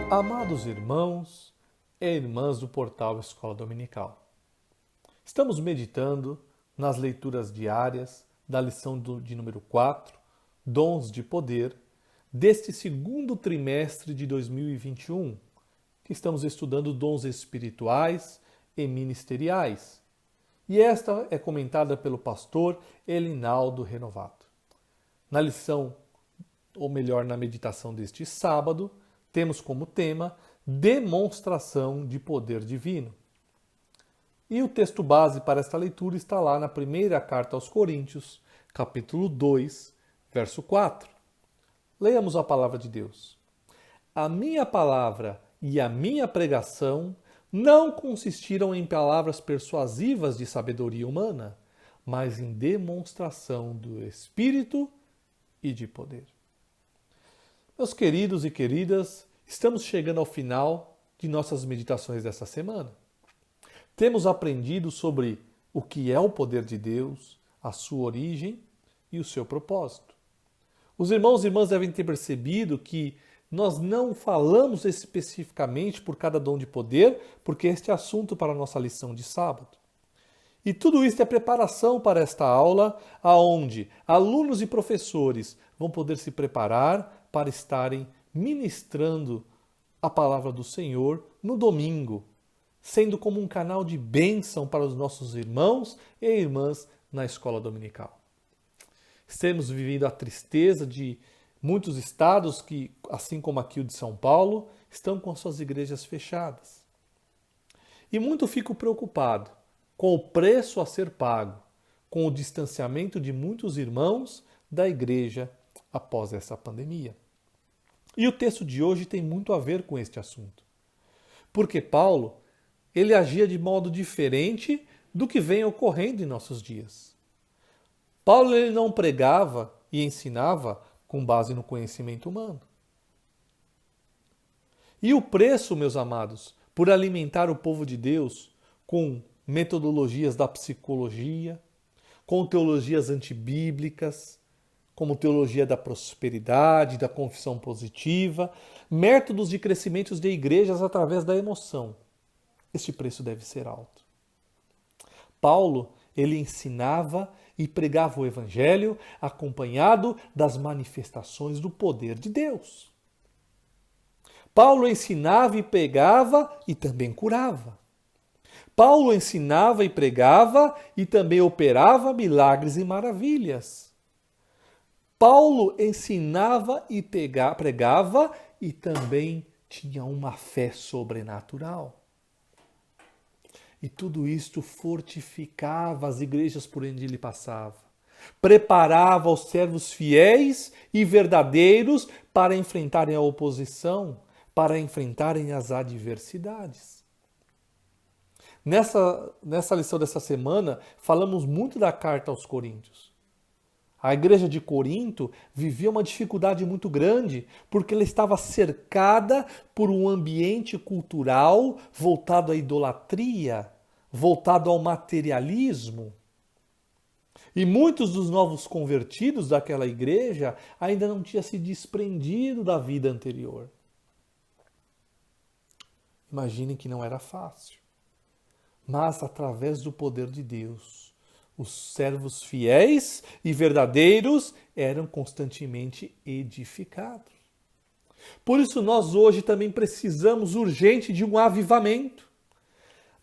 Amados irmãos e irmãs do portal Escola Dominical, estamos meditando nas leituras diárias da lição de número 4, Dons de Poder, deste segundo trimestre de 2021, que estamos estudando dons espirituais e ministeriais. E esta é comentada pelo pastor Elinaldo Renovato. Na lição, ou melhor, na meditação deste sábado, temos como tema demonstração de poder divino. E o texto base para esta leitura está lá na primeira carta aos Coríntios, capítulo 2, verso 4. Leamos a palavra de Deus. A minha palavra e a minha pregação não consistiram em palavras persuasivas de sabedoria humana, mas em demonstração do Espírito e de poder. Meus queridos e queridas, estamos chegando ao final de nossas meditações dessa semana. Temos aprendido sobre o que é o poder de Deus, a sua origem e o seu propósito. Os irmãos e irmãs devem ter percebido que nós não falamos especificamente por cada dom de poder, porque este é assunto para a nossa lição de sábado. E tudo isso é preparação para esta aula, aonde alunos e professores vão poder se preparar para estarem ministrando a palavra do Senhor no domingo, sendo como um canal de bênção para os nossos irmãos e irmãs na escola dominical. Estamos vivendo a tristeza de muitos estados que, assim como aqui o de São Paulo, estão com suas igrejas fechadas. E muito fico preocupado com o preço a ser pago, com o distanciamento de muitos irmãos da igreja após essa pandemia. E o texto de hoje tem muito a ver com este assunto. Porque Paulo, ele agia de modo diferente do que vem ocorrendo em nossos dias. Paulo, ele não pregava e ensinava com base no conhecimento humano. E o preço, meus amados, por alimentar o povo de Deus com metodologias da psicologia, com teologias antibíblicas, como teologia da prosperidade, da confissão positiva, métodos de crescimento de igrejas através da emoção. Este preço deve ser alto. Paulo, ele ensinava e pregava o evangelho acompanhado das manifestações do poder de Deus. Paulo ensinava e pregava e também curava. Paulo ensinava e pregava e também operava milagres e maravilhas. Paulo ensinava e pregava e também tinha uma fé sobrenatural. E tudo isto fortificava as igrejas por onde ele passava. Preparava os servos fiéis e verdadeiros para enfrentarem a oposição, para enfrentarem as adversidades. Nessa lição dessa semana, falamos muito da carta aos Coríntios. A igreja de Corinto vivia uma dificuldade muito grande, porque ela estava cercada por um ambiente cultural voltado à idolatria, voltado ao materialismo. E muitos dos novos convertidos daquela igreja ainda não tinham se desprendido da vida anterior. Imaginem que não era fácil. Mas através do poder de Deus, os servos fiéis e verdadeiros eram constantemente edificados. Por isso nós hoje também precisamos urgente de um avivamento,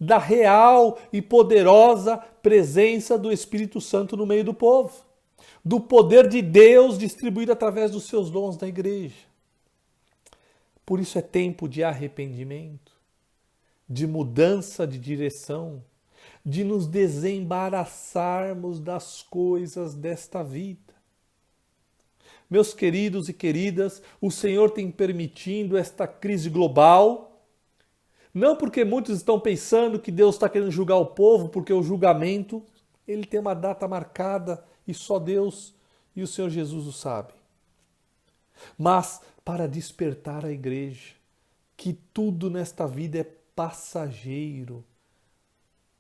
da real e poderosa presença do Espírito Santo no meio do povo, do poder de Deus distribuído através dos seus dons na igreja. Por isso é tempo de arrependimento, de mudança de direção, de nos desembaraçarmos das coisas desta vida. Meus queridos e queridas, o Senhor tem permitido esta crise global, não porque muitos estão pensando que Deus está querendo julgar o povo, porque o julgamento, ele tem uma data marcada e só Deus e o Senhor Jesus o sabem. Mas para despertar a igreja, que tudo nesta vida é passageiro.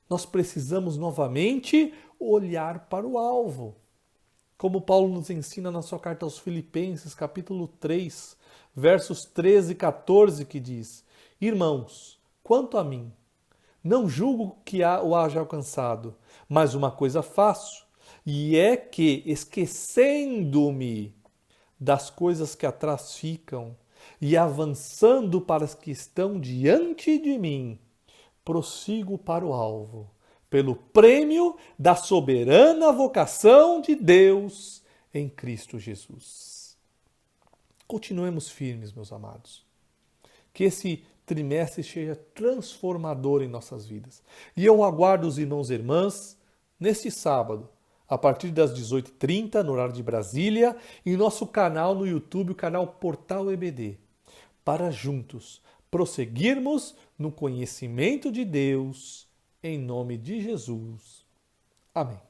Nós precisamos novamente olhar para o alvo. como Paulo nos ensina na sua carta aos Filipenses, capítulo 3, versos 13 e 14, que diz: Irmãos, quanto a mim, não julgo que o haja alcançado, mas uma coisa faço, e é que, esquecendo-me das coisas que atrás ficam e avançando para as que estão diante de mim, prossigo para o alvo, pelo prêmio da soberana vocação de Deus em Cristo Jesus. Continuemos firmes, meus amados. Que esse trimestre seja transformador em nossas vidas. E eu aguardo os irmãos e irmãs neste sábado, a partir das 18h30, no horário de Brasília, em nosso canal no YouTube, o canal Portal EBD, para juntos prosseguirmos no conhecimento de Deus, em nome de Jesus. Amém.